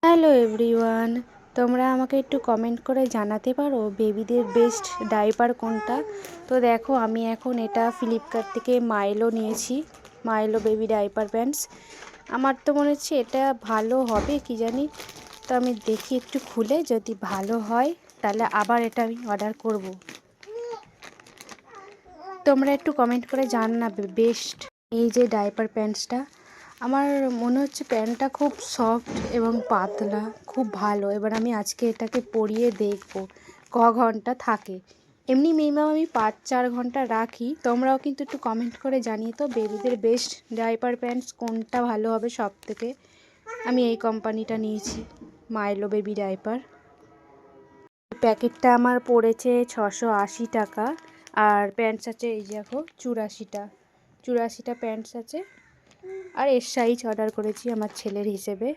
Hello everyone, তোমরা আমাকে একটু কমেন্ট করে জানাতে পারো বেবিদের বেস্ট ডাইপার কোনটা। তো দেখো, আমি এখন এটা ফ্লিপকার্ট থেকে মাইলো নিয়েছি, মাইলো বেবি ডাইপার প্যান্টস। আমার তো মনে হচ্ছে এটা ভালো হবে কি জানি। তো আমি দেখি একটু খুলে, যদি ভালো হয় তাহলে আবার এটা আমি অর্ডার করব। তোমরা একটু কমেন্ট করে জানাবে বেস্ট এই যে ডাইপার প্যান্টসটা। আমার মনে হচ্ছে প্যান্টটা খুব সফট এবং পাতলা, খুব ভালো। এবার আমি আজকে এটাকে পরিয়ে দেখব ঘন্টা থাকে। এমনি মিনিমাম আমি 5-4 ঘন্টা রাখি। তোমরাও কিন্তু একটু কমেন্ট করে জানিয়ে তো বেবিদের বেস্ট ডাইপার প্যান্টস কোনটা ভালো হবে সব থেকে। আমি এই কোম্পানিটা নিয়েছি, মাইলো বেবি ডাইপার। প্যাকেটটা আমার পড়েছে 680 টাকা। আর প্যান্টস আছে এই দেখো 84টা প্যান্টস আছে। আর এর সাইজ অর্ডার করেছি আমার ছেলের হিসেবে।